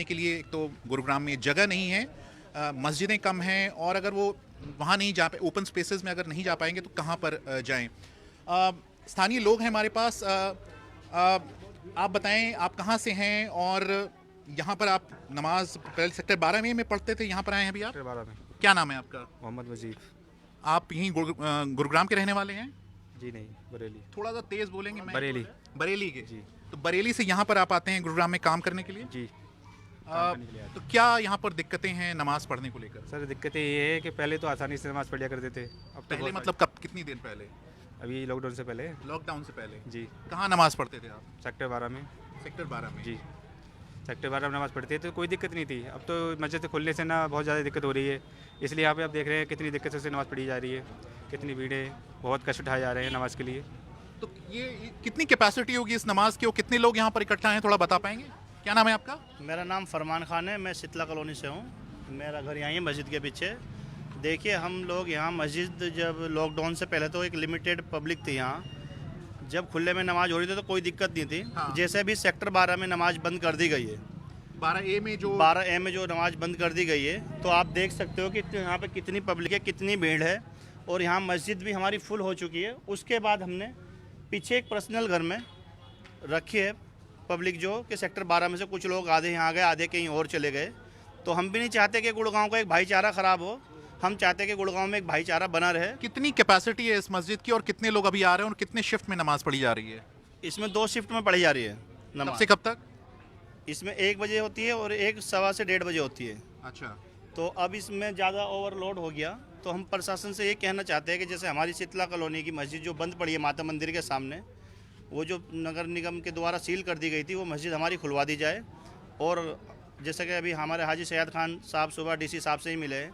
के लिए एक तो गुरुग्राम में जगह नहीं है, मस्जिदें कम हैं, और अगर वो वहाँ नहीं जा पाए, ओपन स्पेसेस में अगर नहीं जा पाएंगे तो कहाँ पर जाएं। स्थानीय लोग हैं हमारे पास। आप बताएं आप कहाँ से हैं, और यहाँ पर आप नमाज पहले सेक्टर 12 में पढ़ते थे, यहाँ पर आए हैं अभी आप? सेक्टर 12 में। क्या नाम है आपका? मोहम्मद वजीफ। आप यहीं गुरुग्राम के रहने वाले हैं? जी नहीं, बरेली। थोड़ा सा तेज बोलेंगे? मैं बरेली। बरेली के? जी। तो बरेली से यहाँ पर आप आते हैं गुरुग्राम में काम करने के लिए? जी। तो क्या यहाँ पर दिक्कतें हैं नमाज पढ़ने को लेकर? सर दिक्कतें ये है कि पहले तो आसानी से नमाज़ पढ़िया करते थे। अब तो पहले मतलब कब, कितनी देर पहले? अभी लॉकडाउन से पहले। लॉकडाउन से पहले? जी। कहाँ नमाज पढ़ते थे आप? सेक्टर 12 में। सेक्टर 12 में? जी। सेक्टर 12 में नमाज़ पढ़ते थे तो कोई दिक्कत नहीं थी। अब तो मस्जिद खुलने से ना बहुत ज़्यादा दिक्कत हो रही है, इसलिए यहाँ पे आप देख रहे हैं कितनी दिक्कत से नमाज़ पढ़ी जा रही है, कितनी भीड़ है, बहुत कष्ट उठाए जा रहे हैं नमाज़ के लिए। तो ये कितनी कैपेसिटी होगी इस नमाज की, और कितने लोग यहाँ पर इकट्ठा हैं, थोड़ा बता पाएंगे? क्या नाम है आपका? मेरा नाम फरमान खान है, मैं शीतला कॉलोनी से हूँ। मेरा घर यहाँ ही मस्जिद के पीछे। देखिए हम लोग यहाँ मस्जिद जब लॉकडाउन से पहले तो एक लिमिटेड पब्लिक थी यहाँ, जब खुले में नमाज हो रही थी तो कोई दिक्कत नहीं थी। हाँ। जैसे अभी सेक्टर 12 में नमाज बंद कर दी गई है, 12A में जो 12A में जो नमाज बंद कर दी गई है, तो आप देख सकते हो कि यहाँ पे कितनी पब्लिक है, कितनी भीड़ है, और यहाँ मस्जिद भी हमारी फुल हो चुकी है। उसके बाद हमने पीछे एक पर्सनल घर में रखी है पब्लिक, जो कि सेक्टर 12 में से कुछ लोग आधे यहाँ आ गए, आधे कहीं और चले गए। तो हम भी नहीं चाहते कि गुड़गांव का एक भाईचारा ख़राब हो, हम चाहते हैं कि गुड़गांव में एक भाईचारा बना रहे। कितनी कैपेसिटी है इस मस्जिद की, और कितने लोग अभी आ रहे हैं, और कितने शिफ्ट में नमाज पढ़ी जा रही है? इसमें 2 शिफ्ट में पढ़ी जा रही है कब नमाज। से कब तक? इसमें 1 बजे होती है और 1 सवा से 1:30 बजे होती है। अच्छा। तो अब इसमें ज़्यादा ओवरलोड हो गया, तो हम प्रशासन से ये कहना चाहते हैं कि जैसे हमारी शीतला कॉलोनी की मस्जिद जो बंद पड़ी है माता मंदिर के सामने, वो जो नगर निगम के द्वारा सील कर दी गई थी, वो मस्जिद हमारी खुलवा दी जाए। और जैसे कि अभी हमारे हाजी सैयद खान साहब सुबह डीसी साहब से ही मिले,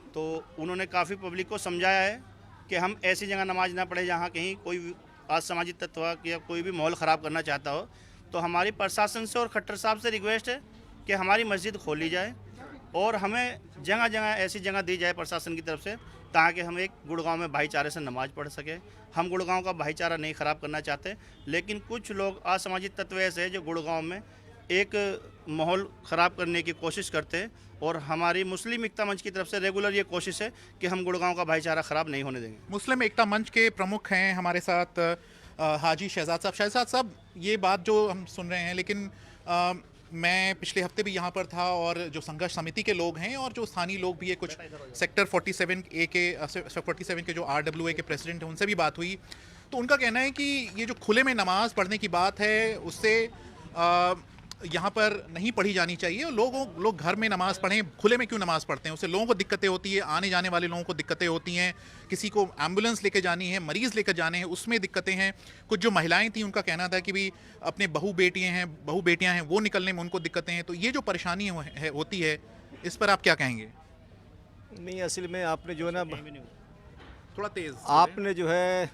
तो उन्होंने काफ़ी पब्लिक को समझाया है कि हम ऐसी जगह नमाज ना पढ़े जहाँ कहीं कोई असामाजिक तत्व या कोई भी माहौल ख़राब करना चाहता हो। तो हमारी प्रशासन से और खट्टर साहब से रिक्वेस्ट है कि हमारी मस्जिद खोली जाए, और हमें जगह जगह ऐसी जगह दी जाए प्रशासन की तरफ से, ताकि हम एक गुड़गांव में भाईचारे से नमाज पढ़ सके। हम गुड़गांव का भाईचारा नहीं ख़राब करना चाहते, लेकिन कुछ लोग असामाजिक तत्व ऐसे हैं जो गुड़गांव में एक माहौल ख़राब करने की कोशिश करते हैं, और हमारी मुस्लिम एकता मंच की तरफ से रेगुलर ये कोशिश है कि हम गुड़गांव का भाईचारा ख़राब नहीं होने देंगे। मुस्लिम एकता मंच के प्रमुख हैं हमारे साथ हाजी शहजाद साहब। शहजाद साहब, ये बात जो हम सुन रहे हैं, लेकिन मैं पिछले हफ्ते भी यहाँ पर था, और जो संघर्ष समिति के लोग हैं और जो स्थानीय लोग भी है, कुछ सेक्टर 47 के जो RWA के प्रेसिडेंट हैं, उनसे भी बात हुई। तो उनका कहना है कि ये जो खुले में नमाज पढ़ने की बात है, उससे यहाँ पर नहीं पढ़ी जानी चाहिए। लोग घर में नमाज पढ़ें, खुले में क्यों नमाज पढ़ते हैं? उससे लोगों को दिक्कतें होती है, आने जाने वाले लोगों को दिक्कतें होती हैं, किसी को एम्बुलेंस लेके जानी है, मरीज़ लेकर जाने हैं, उसमें दिक्कतें हैं। कुछ जो महिलाएं थी, उनका कहना था कि भी अपने बहू बेटियां हैं, वो निकलने में उनको दिक्कतें हैं। तो ये जो परेशानी होती है, इस पर आप क्या कहेंगे? नहीं, असल में आपने जो है ना, थोड़ा तेज आपने जो है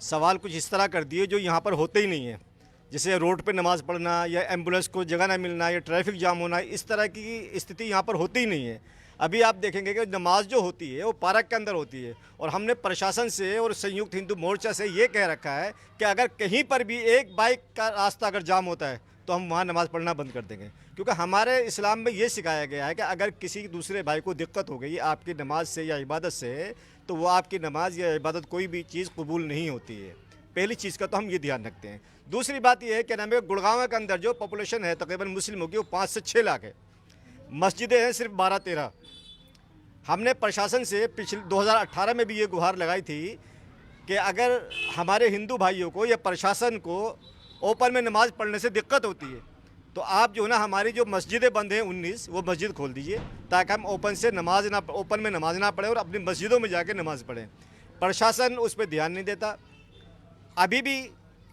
सवाल कुछ इस तरह कर दिए जो यहाँ पर होते ही नहीं है। जैसे रोड पे नमाज़ पढ़ना, या एम्बुलेंस को जगह ना मिलना, या ट्रैफिक जाम होना, इस तरह की स्थिति यहाँ पर होती ही नहीं है। अभी आप देखेंगे कि नमाज जो होती है वो पार्क के अंदर होती है, और हमने प्रशासन से और संयुक्त हिंदू मोर्चा से ये कह रखा है कि अगर कहीं पर भी एक बाइक का रास्ता अगर जाम होता है तो हम वहाँ नमाज़ पढ़ना बंद कर देंगे। क्योंकि हमारे इस्लाम में ये सिखाया गया है कि अगर किसी दूसरे भाई को दिक्कत हो गई आपकी नमाज से या इबादत से, तो वो आपकी नमाज या इबादत कोई भी चीज़ कबूल नहीं होती है। पहली चीज़ का तो हम ये ध्यान रखते हैं। दूसरी बात ये है कि नाम है, गुड़गांव के अंदर जो पॉपुलेशन है तकरीबन मुस्लिमों की, वो 5 से 6 लाख है। मस्जिदें हैं सिर्फ 12-13। हमने प्रशासन से पिछले 2018 में भी ये गुहार लगाई थी कि अगर हमारे हिंदू भाइयों को या प्रशासन को ओपन में नमाज़ पढ़ने से दिक्कत होती है, तो आप जो है ना, हमारी जो मस्जिदें बंद हैं 19, वो मस्जिद खोल दीजिए, ताकि हम ओपन में नमाज ना पढ़ें और अपनी मस्जिदों में जाके नमाज़ पढ़ें। प्रशासन उस पर ध्यान नहीं देता। अभी भी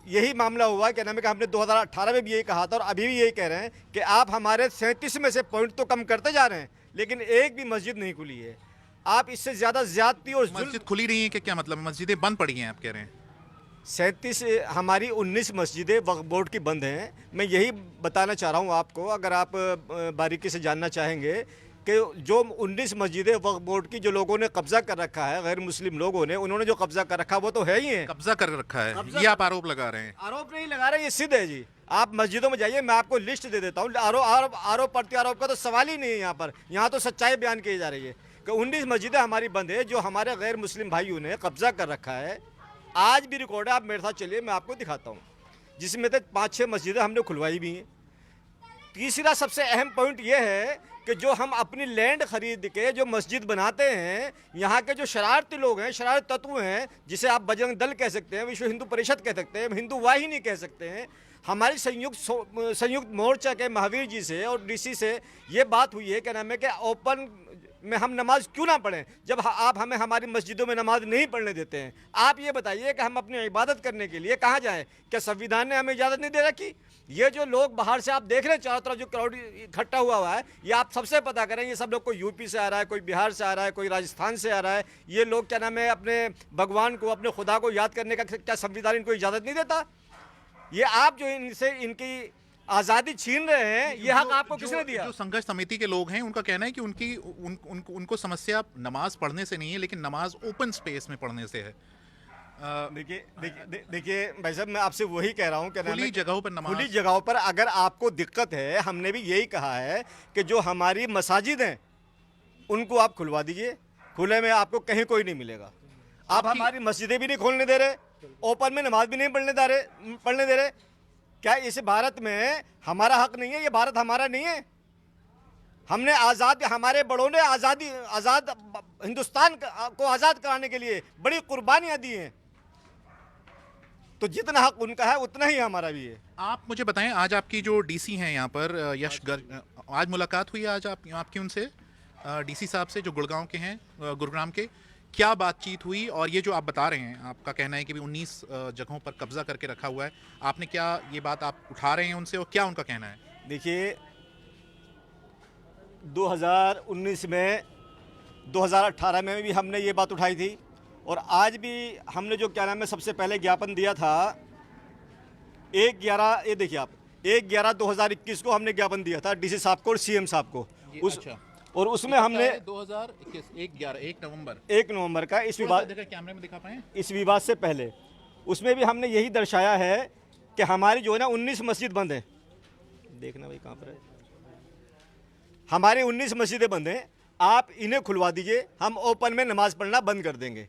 यही मामला हुआ कि नाम है कि हमने 2018 में भी यही कहा था, और अभी भी यही कह रहे हैं कि आप हमारे 37 में से पॉइंट तो कम करते जा रहे हैं, लेकिन एक भी मस्जिद नहीं खुली है। आप इससे ज़्यादा ज़्यादती और मस्जिद खुली नहीं है कि क्या मतलब? मस्जिदें बंद पड़ी हैं आप कह रहे हैं? 37 हमारी 19 मस्जिदें वक्फ बोर्ड की बंद हैं। मैं यही बताना चाह रहा हूँ आपको, अगर आप बारीकी से जानना चाहेंगे कि जो 19 मस्जिदें वक्फ बोर्ड की जो लोगों ने कब्जा कर रखा है, गैर मुस्लिम लोगों ने, उन्होंने जो कब्जा कर रखा वो तो है ही है। कब्जा कर रखा है, कब्जा ये आप आरोप लगा रहे हैं। आरोप नहीं लगा रहे, ये सिद्ध है जी। आप मस्जिदों में जाइए, मैं आपको लिस्ट दे देता हूँ। आरोप प्रत्यारोप का तो सवाल ही नहीं है यहाँ पर। यहाँ तो सच्चाई बयान की जा रही है कि 19 मस्जिदें हमारी बंद है जो हमारे गैर मुस्लिम भाइयों ने कब्जा कर रखा है। आज भी रिकॉर्ड है, आप मेरे साथ चलिए, मैं आपको दिखाता हूँ, जिसमें से 5-6 मस्जिदें हमने खुलवाई भी हैं। तीसरा सबसे अहम पॉइंट ये है कि जो हम अपनी लैंड खरीद के जो मस्जिद बनाते हैं, यहाँ के जो शरारती लोग हैं, शरारत तत्व हैं, जिसे आप बजरंग दल कह सकते हैं, विश्व हिंदू परिषद कह सकते हैं, हिंदू वाहिनी कह सकते हैं, हमारी संयुक्त मोर्चा के महावीर जी से और डीसी से ये बात हुई है, क्या नाम है, कि ओपन में हम नमाज क्यों ना पढ़ें जब आप हमें हमारी मस्जिदों में नमाज नहीं पढ़ने देते हैं। आप ये बताइए कि हम अपनी इबादत करने के लिए कहाँ जाएं? क्या संविधान ने हमें इजाज़त नहीं दे रखी? ये जो लोग बाहर से आप देख रहे हैं, चारों तरफ जो क्राउड इकट्ठा हुआ है, ये आप सबसे पता करें, ये सब लोग कोई यूपी से आ रहा है, कोई बिहार से आ रहा है, कोई राजस्थान से आ रहा है। ये लोग क्या नाम है, अपने भगवान को, अपने खुदा को याद करने का क्या संविधान इनको इजाज़त नहीं देता? ये आप जो इनसे इनकी आज़ादी छीन रहे हैं, ये हक आपको किसने दिया? जो संघर्ष समिति के लोग हैं उनका कहना है कि उनको समस्या नमाज पढ़ने से नहीं है, लेकिन नमाज ओपन स्पेस में पढ़ने से है। देखिए भाई साहब, मैं आपसे वही कह रहा हूँ कि खुली जगहों पर नमाज, खुली जगहों पर अगर आपको दिक्कत है, हमने भी यही कहा है कि जो हमारी मसाजिद हैं उनको आप खुलवा दीजिए। खुले में आपको कहीं कोई नहीं मिलेगा। आप हमारी मस्जिदें भी नहीं खोलने दे रहे, ओपन में नमाज भी नहीं पढ़ने दे रहे। क्या इस भारत में हमारा हक नहीं है? ये भारत हमारा नहीं है? हमने आज़ाद, हमारे बड़ों ने आज़ाद हिंदुस्तान को आज़ाद कराने के लिए बड़ी कुर्बानियां दी हैं, तो जितना हक उनका है उतना ही हमारा भी है। आप मुझे बताएं, आज आपकी जो डीसी हैं यहाँ पर यश गर्ग, आज मुलाकात हुई आज आपकी उनसे, डीसी साहब से जो गुड़गांव के हैं, गुरुग्राम के, क्या बातचीत हुई? और ये जो आप बता रहे हैं, आपका कहना है कि भी 19 जगहों पर कब्जा करके रखा हुआ है, आपने क्या ये बात आप उठा रहे हैं उनसे, और क्या उनका कहना है? देखिए, 2019 में, 2018 में भी हमने ये बात उठाई थी, और आज भी हमने जो क्या नाम है सबसे पहले ज्ञापन दिया था 1/11, ये देखिए आप, 1/11/2021 को हमने ज्ञापन दिया था डीसी साहब को और सीएम साहब को। अच्छा। और उसमें हमने 2021 1 नवंबर का इस विवाद, कैमरे में दिखा पाएं, इस विवाद से पहले, उसमें भी हमने यही दर्शाया है कि हमारी जो है ना 19 मस्जिद बंद है। देखना भाई कहाँ पर है, हमारे 19 मस्जिदें बंद हैं, आप इन्हें खुलवा दीजिए, हम ओपन में नमाज पढ़ना बंद कर देंगे।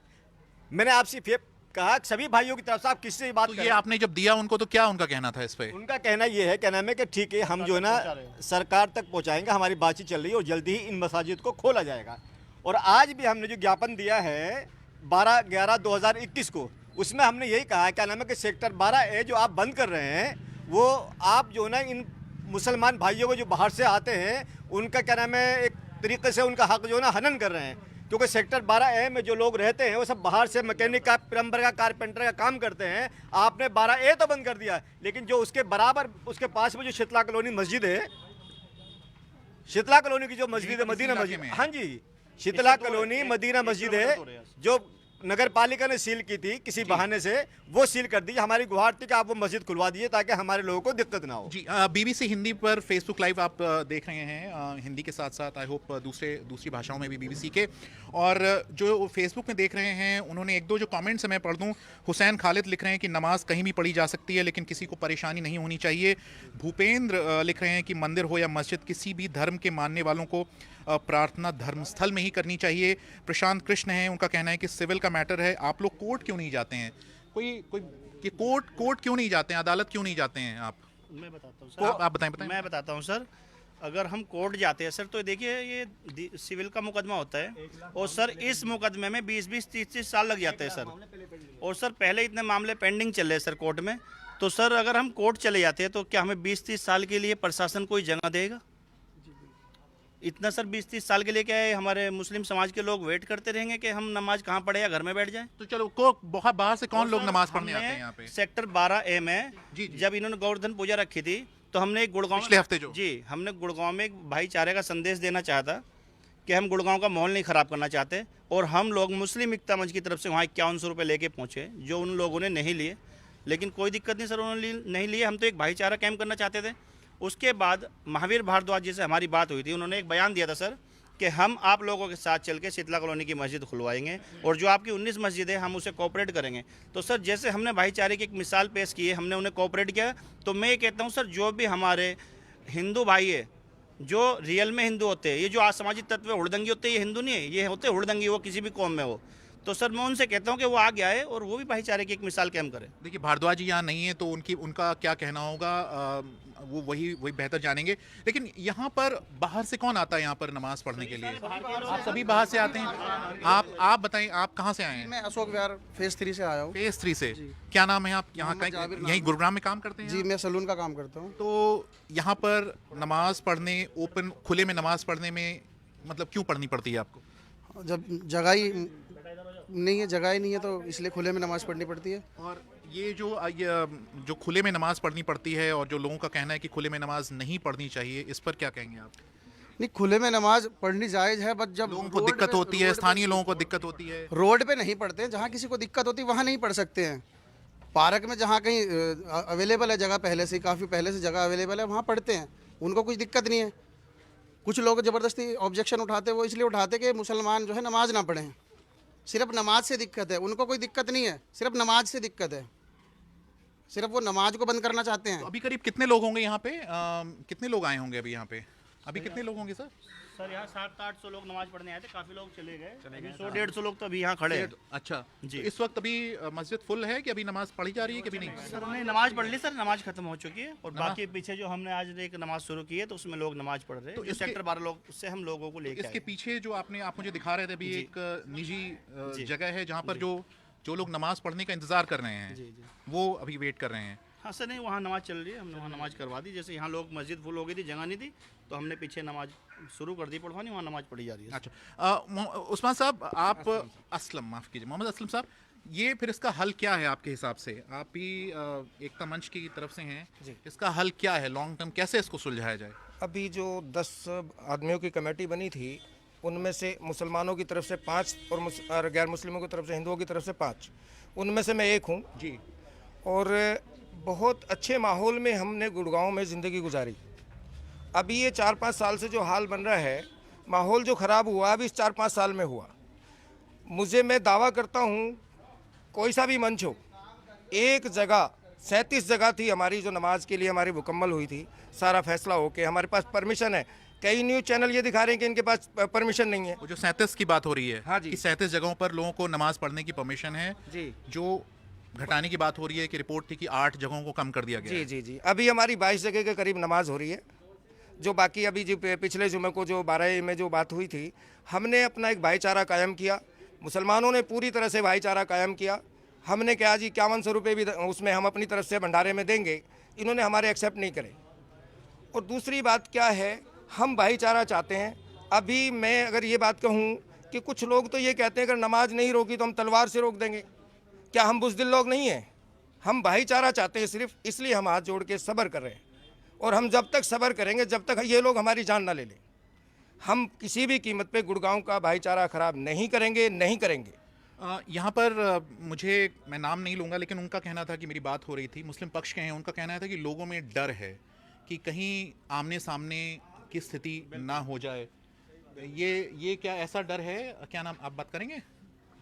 मैंने आपसे फिर कहा सभी भाइयों की तरफ से, आप किससे बात तो ये आपने जब दिया उनको, तो क्या उनका कहना था इस पे? उनका कहना ये है, कहना है कि ठीक है, हम जो है ना सरकार तक पहुंचाएंगे, हमारी बातचीत चल रही है और जल्दी ही इन मसाजिद को खोला जाएगा। और आज भी हमने जो ज्ञापन दिया है 12/11/2021 को, उसमें हमने यही कहा है, क्या नाम है, कि सेक्टर 12A जो आप बंद कर रहे हैं, वो आप जो ना इन मुसलमान भाइयों को जो बाहर से आते हैं उनका क्या नाम है, एक तरीके से उनका हक जो है ना हनन कर रहे हैं। क्योंकि सेक्टर 12A में जो लोग रहते हैं वो सब बाहर से मैकेनिक का, प्लम्बर का, कारपेंटर का काम करते हैं। आपने 12A तो बंद कर दिया, लेकिन जो उसके बराबर, उसके पास में जो शीतला कॉलोनी मस्जिद है, शीतला कॉलोनी की जो मस्जिद है, मदीना मस्जिद, हाँ जी, शीतला कॉलोनी मदीना मस्जिद है, जो नगर पालिका ने सील की थी किसी बहाने से, वो सील कर दी। हमारी गुहार थी कि आप वो मस्जिद खुलवा दीजिए ताकि हमारे लोगों को दिक्कत ना हो। जी, बीबीसी हिंदी पर फेसबुक लाइव आप देख रहे हैं, हिंदी के साथ साथ आई होप दूसरी भाषाओं में भी बीबीसी के, और जो फेसबुक में देख रहे हैं उन्होंने 1-2 जो कमेंट्स मैं पढ़ दूं। हुसैन खालिद लिख रहे हैं कि नमाज कहीं भी पढ़ी जा सकती है, लेकिन किसी को परेशानी नहीं होनी चाहिए। भूपेंद्र लिख रहे हैं कि मंदिर हो या मस्जिद, किसी भी धर्म के मानने वालों को प्रार्थना धर्मस्थल में ही करनी चाहिए। प्रशांत कृष्ण हैं, उनका कहना है कि सिविल का मैटर है, आप लोग कोर्ट क्यों नहीं जाते हैं? कोई कि कोर्ट क्यों नहीं जाते हैं, अदालत क्यों नहीं जाते हैं आप? मैं बताता हूँ सर, आप बताएं। मैं बताता हूँ सर, अगर हम कोर्ट जाते हैं सर, तो देखिए ये सिविल का मुकदमा होता है, और सर इस मुकदमे में 20-20, 30-30 साल लग जाते हैं सर। और सर पहले इतने मामले पेंडिंग चल रहे हैं सर कोर्ट में, तो सर अगर हम कोर्ट चले जाते हैं तो क्या हमें 20-30 साल के लिए प्रशासन कोई जगह देगा? इतना सर 20-30 साल के लिए क्या है, हमारे मुस्लिम समाज के लोग वेट करते रहेंगे कि हम नमाज कहाँ पढ़े या घर में बैठ जाएं? तो चलो, बहुत बाहर से कौन लोग नमाज पढ़ने आते हैं यहाँ पे? सेक्टर 12A में जी। जब इन्होंने गोवर्धन पूजा रखी थी, तो हमने एक गुड़गांव, पिछले हफ्ते जो, जी, हमने गुड़गांव में एक भाईचारे का संदेश देना चाहता कि हम गुड़गांव का माहौल नहीं ख़राब करना चाहते, और हम लोग मुस्लिम एकता मंच की तरफ से वहाँ 5100 रुपये लेके पहुँचे, जो उन लोगों ने नहीं लिए। लेकिन कोई दिक्कत नहीं सर, उन्होंने नहीं लिए, हम तो एक भाईचारा कैंप करना चाहते थे। उसके बाद महावीर भारद्वाज जी से हमारी बात हुई थी, उन्होंने एक बयान दिया था सर कि हम आप लोगों के साथ चल के शीतला कॉलोनी की मस्जिद खुलवाएंगे और जो आपकी 19 मस्जिद है हम उसे कोऑपरेट करेंगे। तो सर जैसे हमने भाईचारे की एक मिसाल पेश की है, हमने उन्हें कोऑपरेट किया, तो मैं ये कहता हूँ सर जो भी हमारे हिंदू भाई है जो रियल में हिंदू होते हैं, ये जो असामाजिक तत्व हुड़दंगी होते हैं, ये हिंदू नहीं है, ये होते हुड़दंगी, वो किसी भी कौम में हो। तो सर मैं उनसे कहता हूँ कि वो आगे आए और वो भी भाईचारे की एक मिसाल कायम करें। देखिए भारद्वाज जी यहाँ नहीं है तो उनका क्या कहना होगा, वो वही बेहतर जानेंगे। लेकिन यहाँ पर बाहर से कौन आता है यहाँ पर नमाज पढ़ने के लिए? आप सभी बाहर से आते हैं। आप बताएं, आप कहाँ से आए हैं? मैं अशोक विहार फेज 3 से आया हूँ। फेज 3 से। क्या नाम है आप यहाँ का? मोहम्मद जाबिर नाम यहीं है। गुरुग्राम में काम करते हैं जी आप? मैं सलून का काम करता हूँ। तो यहाँ पर नमाज पढ़ने, ओपन खुले में नमाज पढ़ने में मतलब क्यों पढ़नी पड़ती है आपको? जब जगह ही नहीं है तो इसलिए खुले में नमाज पढ़नी पड़ती है। और ये जो खुले में नमाज पढ़नी पड़ती है और जो लोगों का कहना है कि खुले में नमाज नहीं पढ़नी चाहिए, इस पर क्या कहेंगे आप? नहीं, खुले में नमाज पढ़नी जायज़ है, बट जब लोगों को रोड दिक्कत पे- होती है, रोड पे- स्थानीय लोगों को दिक्कत होती है। रोड पे नहीं पढ़ते हैं, जहाँ किसी को दिक्कत होती है वहाँ नहीं पढ़ सकते हैं। पार्क में जहाँ कहीं अवेलेबल है जगह, पहले से काफ़ी पहले से जगह अवेलेबल है, वहाँ पढ़ते हैं, उनको कुछ दिक्कत नहीं है। कुछ लोग ज़बरदस्ती ऑब्जेक्शन उठाते, वो इसलिए उठाते कि मुसलमान जो है नमाज ना पढ़ें, सिर्फ नमाज से दिक्कत है। उनको कोई दिक्कत नहीं है, सिर्फ नमाज से दिक्कत है, सिर्फ वो नमाज को बंद करना चाहते हैं। तो अभी करीब कितने लोग होंगे यहाँ पे? कितने लोग आए होंगे अभी यहाँ पे? अभी कितने लोग होंगे सर? सर यहाँ 700-800 लोग नमाज पढ़ने आए थे, काफ़ी लोग चले गए, अभी 100-150 लोग तो अभी यहाँ खड़े हैं। अच्छा जी। तो इस वक्त अभी मस्जिद फुल है कि अभी नमाज पढ़ी जा रही है कि अभी नहीं? सर हमने नमाज पढ़ ली, सर नमाज खत्म हो चुकी है और बाकी पीछे जो हमने आज एक नमाज शुरू की है तो उसमें लोग नमाज पढ़ रहे हैं। तो जो इसके- सेक्टर 12 लोग, उससे हम लोगों को लेके इसके आए। पीछे जो आप मुझे दिखा रहे थे अभी, जी। एक निजी जी। जगह है जहाँ पर जो लोग नमाज पढ़ने का इंतजार कर रहे हैं, जी जी वो अभी वेट कर रहे हैं। हाँ सर, नहीं वहाँ नमाज चल रही है, हमने वहाँ नमाज करवा दी। जैसे यहाँ लोग मस्जिद फुल हो गई थी, जगह नहीं थी, तो हमने पीछे नमाज शुरू कर दी पढ़वानी, वहाँ नमाज पढ़ी जा रही है। अच्छा उस्मान साहब, आप असलम, माफ़ कीजिए, मोहम्मद असलम साहब, ये फिर इसका हल क्या है आपके हिसाब से? आप भी एकता मंच की तरफ से हैं, इसका हल क्या है लॉन्ग टर्म? कैसे इसको सुलझाया जाए? अभी जो 10 आदमियों की कमेटी बनी थी, उनमें से मुसलमानों की तरफ से 5 और गैर मुस्लिमों की तरफ से, हिंदुओं की तरफ से 5, उनमें से मैं एक हूँ जी। और बहुत अच्छे माहौल में हमने गुड़गांव में ज़िंदगी गुजारी। अभी ये 4-5 साल से जो हाल बन रहा है, माहौल जो ख़राब हुआ अभी इस 4-5 साल में हुआ। मैं दावा करता हूँ, कोई सा भी मंच हो, एक जगह 37 जगह थी हमारी जो नमाज के लिए हमारी मुकम्मल हुई थी, सारा फैसला होके हमारे पास परमिशन है। कई न्यूज़ चैनल ये दिखा रहे हैं कि इनके पास परमिशन नहीं है। वो जो 37 की बात हो रही है, हाँ जी। कि 37 जगहों पर लोगों को नमाज पढ़ने की परमिशन है, जी जो घटाने की बात हो रही है कि रिपोर्ट थी कि 8 जगहों को कम कर दिया गया जी है। जी जी अभी हमारी 22 जगह के करीब नमाज हो रही है। जो बाकी अभी जो पिछले जुमे को जो 12 में जो बात हुई थी, हमने अपना एक भाईचारा कायम किया, मुसलमानों ने पूरी तरह से भाईचारा कायम किया। हमने कहा जी 5100 रुपये भी उसमें हम अपनी तरफ से भंडारे में देंगे, इन्होंने हमारे एक्सेप्ट नहीं करे। और दूसरी बात क्या है, हम भाईचारा चाहते हैं। अभी मैं अगर ये बात कहूँ कि कुछ लोग तो ये कहते हैं अगर नमाज नहीं रोकी तो हम तलवार से रोक देंगे। क्या हम बुज़दिल लोग नहीं हैं? हम भाईचारा चाहते हैं सिर्फ, इसलिए हम हाथ जोड़ के सब्र कर रहे हैं। और हम जब तक सब्र करेंगे, जब तक ये लोग हमारी जान ना ले लें, हम किसी भी कीमत पे गुड़गांव का भाईचारा ख़राब नहीं करेंगे, नहीं करेंगे। यहाँ पर मैं नाम नहीं लूँगा, लेकिन उनका कहना था कि मेरी बात हो रही थी, मुस्लिम पक्ष के हैं, उनका कहना था कि लोगों में डर है कि कहीं आमने सामने की स्थिति ना हो जाए। ये क्या ऐसा डर है? क्या नाम, आप बात करेंगे?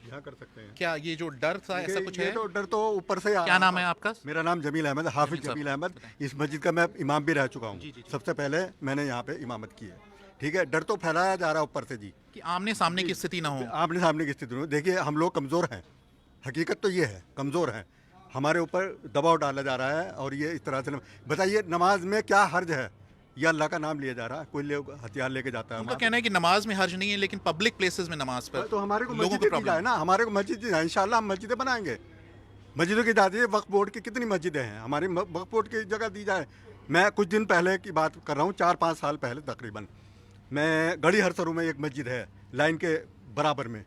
यहाँ कर सकते हैं। क्या ये जो डर था ऐसा कुछ ये है? तो डर तो ऊपर से आ क्या रहा नाम था। है आपका? मेरा नाम जमील अहमद, हाफिज जमील साहब, जमील अहमद। बताएं। इस मस्जिद का मैं इमाम भी रह चुका हूँ। सबसे पहले मैंने यहाँ पे इमामत की है। ठीक है, डर तो फैलाया जा रहा है ऊपर से जी, कि आमने सामने की स्थिति ना हो। आमने सामने की स्थिति में देखिए हम लोग कमज़ोर हैं, हकीकत तो ये है, कमज़ोर हैं। हमारे ऊपर दबाव डाला जा रहा है और ये इस तरह से बताइए नमाज में क्या हर्ज है? या अल्लाह का नाम लिया जा रहा है, कोई लोग हथियार लेके जाता है। उनका कहना है कि नमाज में हर्ज नहीं है, लेकिन पब्लिक प्लेसेस में नमाज पर तो हमारे को लोगों को मस्जिद दी प्रॉब्लम जाए है। ना, हमारे को मस्जिद दी जाए। इंशाल्लाह हम मस्जिदें बनाएंगे। मस्जिदों की जाती है, वक्फ बोर्ड की कितनी मस्जिदें हैं, हमारी वक्फ बोर्ड की जगह दी जाए। मैं कुछ दिन पहले की बात कर रहा हूँ, 4-5 साल पहले तकरीबन, मैं गढ़ी हरसरू में एक मस्जिद है लाइन के बराबर में,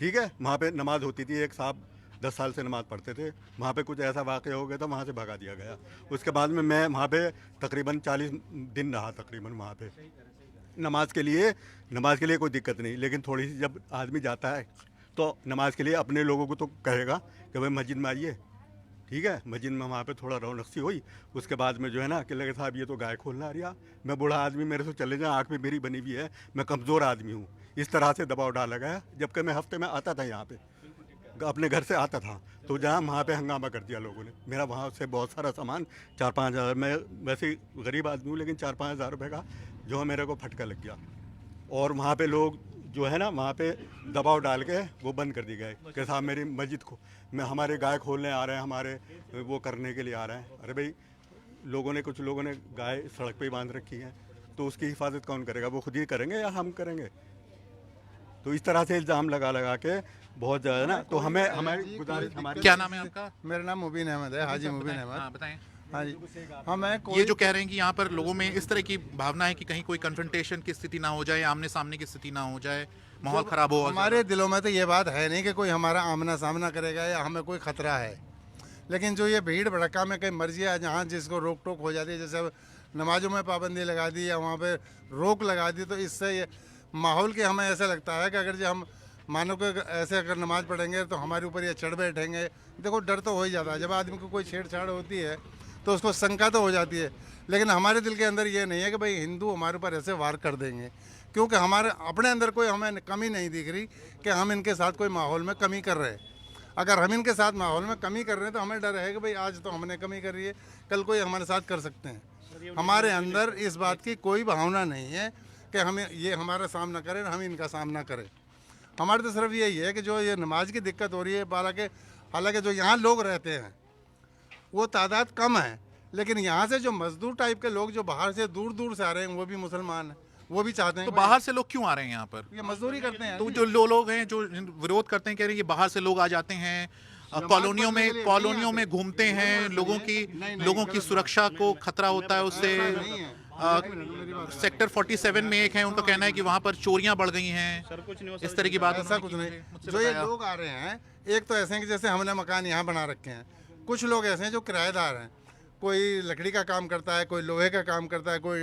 ठीक है, वहाँ पे नमाज होती थी। एक साहब 10 साल से नमाज़ पढ़ते थे, वहाँ पे कुछ ऐसा वाक़या हो गया था, वहाँ से भगा दिया गया। उसके बाद में मैं वहाँ पे तकरीबन 40 दिन रहा तकरीबन वहाँ पे नमाज के लिए कोई दिक्कत नहीं। लेकिन थोड़ी सी जब आदमी जाता है तो नमाज के लिए अपने लोगों को तो कहेगा कि भाई मस्जिद में आइए, ठीक है, मस्जिद में वहाँ पे थोड़ा रौनक सी हुई। उसके बाद में जो है ना कि लगे साहब ये तो गाय खोलना आ रहा, मैं बूढ़ा आदमी, मेरे से चले जाए, आँख में मेरी बनी हुई है, मैं कमज़ोर आदमी हूँ। इस तरह से दबाव डाला गया, जबकि मैं हफ्ते में आता था यहाँ पे, अपने घर से आता था, तो जहाँ वहाँ पे हंगामा कर दिया लोगों ने। मेरा वहाँ से बहुत सारा सामान 4-5 हज़ार, मैं वैसे ही गरीब आदमी हूँ, लेकिन 4-5 हज़ार रुपये का जो है मेरे को फटका लग गया। और वहाँ पे लोग जो है ना वहाँ पे दबाव डाल के वो बंद कर दी गए कि साहब मेरी मस्जिद को मैं हमारे गाय खोलने आ रहे हैं, हमारे वो करने के लिए आ रहे हैं। अरे भाई, कुछ लोगों ने गाय सड़क पे ही बांध रखी है, तो उसकी हिफाजत कौन करेगा? वो खुद ही करेंगे या हम करेंगे? तो इस तरह से इल्ज़ाम लगा के बहुत ज़्यादा ना, तो हमारी गुजारिश, हमारी क्या नाम है आपका? मेरा नाम मुबीन अहमद है, हाजी मुबीन हाँ, अहमद। बताएं। हाँ जी, हाँ मैं ये जो कह रहे हैं कि यहाँ पर लोगों में इस तरह की भावना है कि कहीं कोई कन्फ्रंटेशन की स्थिति ना हो जाए, आमने सामने की स्थिति ना हो जाए, माहौल खराब हो। हमारे दिलों में तो ये बात है नहीं कि कोई हमारा आमना सामना करेगा या हमें कोई खतरा है, लेकिन जो ये भीड़ भड़का में कहीं मर्जी है जहाँ जिसको रोक टोक हो जाती है, जैसे अब नमाजों में पाबंदी लगा दी या वहाँ पे रोक लगा दी, तो इससे ये माहौल के हमें ऐसा लगता है कि अगर जो हम मानो कि ऐसे अगर नमाज पढ़ेंगे तो हमारे ऊपर ये चढ़ बैठेंगे। देखो, डर तो हो ही जाता है जब आदमी को कोई छेड़छाड़ होती है तो उसको शंका तो हो जाती है, लेकिन हमारे दिल के अंदर ये नहीं है कि भाई हिंदू हमारे ऊपर ऐसे वार कर देंगे, क्योंकि हमारे अपने अंदर कोई हमें कमी नहीं दिख रही कि हम इनके साथ कोई माहौल में कमी कर रहे हैं। अगर हम इनके साथ माहौल में कमी कर रहे हैं तो हमें डर है कि भाई आज तो हमने कमी करी है, कल कोई हमारे साथ कर सकते हैं। हमारे अंदर इस बात की कोई भावना नहीं है कि हमें ये हमारा सामना करें, हम इनका सामना करें। हमारे तो सिर्फ यही है कि जो ये नमाज की दिक्कत हो रही है, हालांकि जो यहाँ लोग रहते हैं वो तादाद कम है, लेकिन यहाँ से जो मजदूर टाइप के लोग जो बाहर से दूर दूर से आ रहे हैं वो भी मुसलमान हैं, वो भी चाहते हैं तो कि बाहर से लोग क्यों आ रहे हैं यहाँ पर? ये मजदूरी करते हैं। तो जो लोग हैं जो विरोध करते हैं, कह रहे हैं ये बाहर से लोग आ जाते हैं, कॉलोनियों में घूमते हैं, लोगों की सुरक्षा को खतरा होता है उससे। सेक्टर 47 में एक है, उनका कहना है कि वहाँ पर चोरियां बढ़ गई हैं, इस तरह की बात। ऐसा कुछ नहीं। जो ये लोग आ रहे हैं, एक तो ऐसे हैं कि जैसे हमने मकान यहाँ बना रखे हैं, कुछ लोग ऐसे हैं जो किराएदार हैं, कोई लकड़ी का काम करता है, कोई लोहे का काम करता है, कोई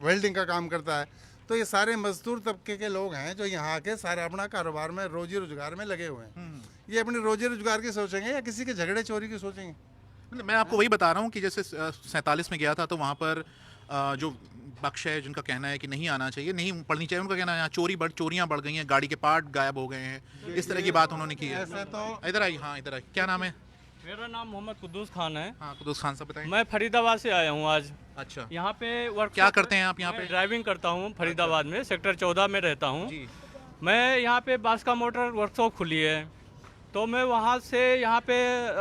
वेल्डिंग का काम करता है। तो ये सारे मजदूर तबके के लोग हैं जो यहाँ के सारा अपना कारोबार में रोजी रोजगार में लगे हुए हैं। ये अपनी रोजी रोजगार की सोचेंगे या किसी के झगड़े चोरी की सोचेंगे? मैं आपको वही बता रहा हूँ कि जैसे 47 में गया था तो वहाँ पर जो पक्ष है जिनका कहना है कि नहीं आना चाहिए, नहीं पढ़नी चाहिए, उनका कहना है यहाँ चोरियां बढ़ गई हैं, गाड़ी के पार्ट गायब हो गए हैं, इस तरह की बात उन्होंने की है। ऐसा तो इधर आई, हाँ इधर आई। क्या नाम है? मेरा नाम मोहम्मद कुद्दूस खान है। हाँ, कुद्दूस खान साहब बताएं। मैं फरीदाबाद से आया हूँ आज। अच्छा, यहाँ पे वर्क क्या करते हैं आप यहाँ पे? ड्राइविंग करता हूँ, फरीदाबाद में सेक्टर 14 में रहता हूँ जी। मैं। यहाँ पे बास्का मोटर वर्कशॉप खुली है, तो मैं वहाँ से यहाँ पे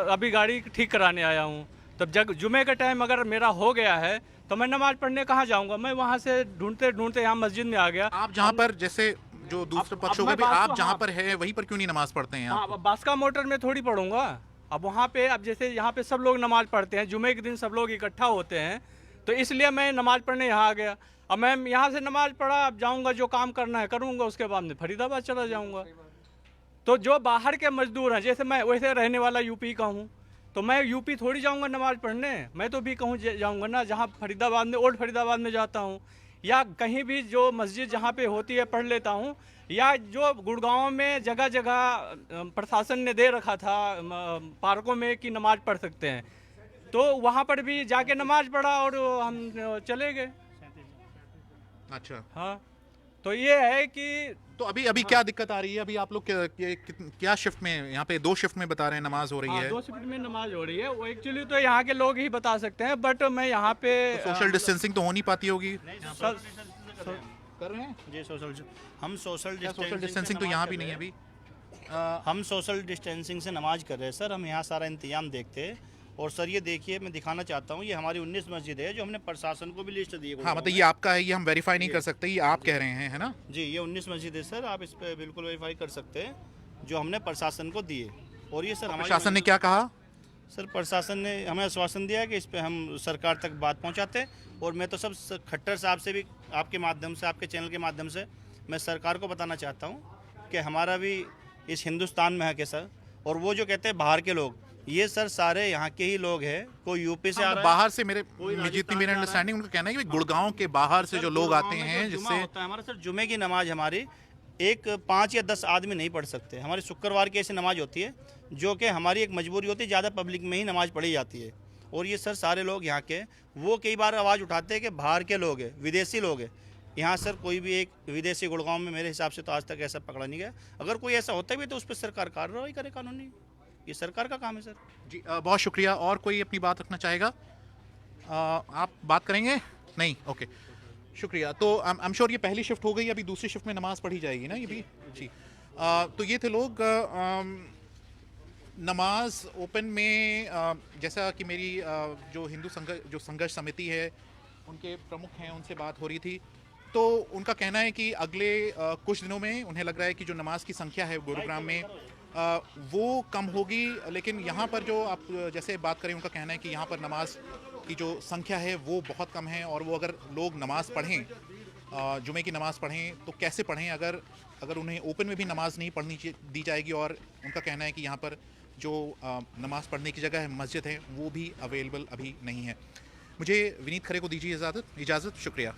अभी गाड़ी ठीक कराने आया हूँ। तब जुमे का टाइम अगर मेरा हो गया है तो मैं नमाज पढ़ने कहाँ जाऊँगा? मैं वहाँ से ढूंढते ढूंढते यहाँ मस्जिद में आ गया। आप जहाँ पर जैसे जो दूसरे पक्ष हो गए, आप जहाँ पर है वहीं पर क्यों नहीं नमाज पढ़ते हैं? हाँ, बास्का मोटर में थोड़ी पढ़ूंगा। अब वहाँ पे, अब जैसे यहाँ पे सब लोग नमाज पढ़ते हैं, जुमे के दिन सब लोग इकट्ठा होते हैं, तो इसलिए मैं नमाज पढ़ने यहाँ आ गया। अब मैं यहाँ से नमाज पढ़ा, अब जाऊँगा जो काम करना है करूँगा, उसके बाद में फरीदाबाद चला जाऊँगा। तो जो बाहर के मजदूर हैं, जैसे मैं वैसे रहने वाला यूपी का हूँ, तो मैं यूपी थोड़ी जाऊँगा नमाज पढ़ने, मैं तो भी कहूँ जाऊँगा ना, जहाँ फरीदाबाद में, ओल्ड फरीदाबाद में जाता हूँ, या कहीं भी जो मस्जिद जहाँ पे होती है पढ़ लेता हूँ, या जो गुड़गांव में जगह जगह प्रशासन ने दे रखा था पार्कों में कि नमाज पढ़ सकते हैं, तो वहाँ पर भी जाके नमाज पढ़ा और हम चले गए। अच्छा, हाँ, तो ये है कि तो अभी क्या दिक्कत आ रही है? अभी आप लोग क्या शिफ्ट में, यहाँ पे 2 शिफ्ट में बता रहे हैं नमाज हो रही है? 2 शिफ्ट में नमाज हो रही है। वो एक्चुअली तो यहाँ के लोग ही बता सकते हैं, बट मैं यहाँ पे सोशल डिस्टेंसिंग तो हो नहीं पाती होगी? कर रहे हैं जी हम सोशल डिस्टेंसिंग तो यहाँ भी नहीं है अभी। हम सोशल डिस्टेंसिंग से नमाज कर रहे हैं सर। हम यहाँ सारा इंतजाम देखते हैं। और सर ये देखिए, मैं दिखाना चाहता हूँ, ये हमारी 19 मस्जिद है जो हमने प्रशासन को भी लिस्ट दी है। हाँ, मतलब ये आपका है, ये हम वेरीफाई नहीं कर सकते, ये आप कह रहे हैं, है ना? जी, ये 19 मस्जिद है सर, आप इस पर बिल्कुल वेरीफाई कर सकते हैं, जो हमने प्रशासन को दिए। और ये सर प्रशासन ने क्या कहा? सर प्रशासन ने हमें आश्वासन दिया कि इस पर हम सरकार तक बात पहुँचाते हैं। और मैं तो सब खट्टर साहब से भी आपके माध्यम से, आपके चैनल के माध्यम से मैं सरकार को बताना चाहता हूँ कि हमारा भी इस हिंदुस्तान में हक है सर। और वो जो कहते हैं बाहर के लोग, ये सर सारे यहाँ के ही लोग हैं। कोई यूपी से आ रहा है, बाहर से, जितनी मेरी अंडरस्टैंडिंग, उनका कहना है कि गुड़गांव के बाहर से जो लोग आते हैं, जिससे होता है हमारा सर, जुमे की नमाज हमारी एक 5 या 10 आदमी नहीं पढ़ सकते। हमारी शुक्रवार की ऐसी नमाज होती है जो कि हमारी एक मजबूरी होती है, ज़्यादा पब्लिक में ही नमाज पढ़ी जाती है। और ये सर सारे लोग यहाँ के वो कई बार आवाज़ उठाते हैं कि बाहर के लोग हैं, विदेशी लोग हैं। यहाँ सर कोई भी एक विदेशी गुड़गांव में मेरे हिसाब से तो आज तक ऐसा पकड़ा नहीं गया। अगर कोई ऐसा होता भी तो उस पर सरकार कार्रवाई करे कानूनी, ये सरकार का काम है सर। जी बहुत शुक्रिया। और कोई अपनी बात रखना चाहेगा? आप बात करेंगे? नहीं, ओके, शुक्रिया। तो आई एम श्योर ये पहली शिफ्ट हो गई, अभी दूसरी शिफ्ट में नमाज पढ़ी जाएगी ना ये भी? जी तो ये थे लोग नमाज ओपन में जैसा कि मेरी जो हिंदू संघर्ष समिति है उनके प्रमुख हैं उनसे बात हो रही थी, तो उनका कहना है कि अगले कुछ दिनों में उन्हें लग रहा है कि जो नमाज की संख्या है गुरुग्राम में वो कम होगी। लेकिन यहाँ पर जो आप जैसे बात करें, उनका कहना है कि यहाँ पर नमाज की जो संख्या है वो बहुत कम है, और वो अगर लोग नमाज़ पढ़ें, जुमे की नमाज़ पढ़ें तो कैसे पढ़ें अगर उन्हें ओपन में भी नमाज नहीं पढ़नी दी जाएगी। और उनका कहना है कि यहाँ पर जो नमाज़ पढ़ने की जगह है, मस्जिद है, वो भी अवेलेबल अभी नहीं है। मुझे विनीत खरे को दीजिए इजाज़त। शुक्रिया।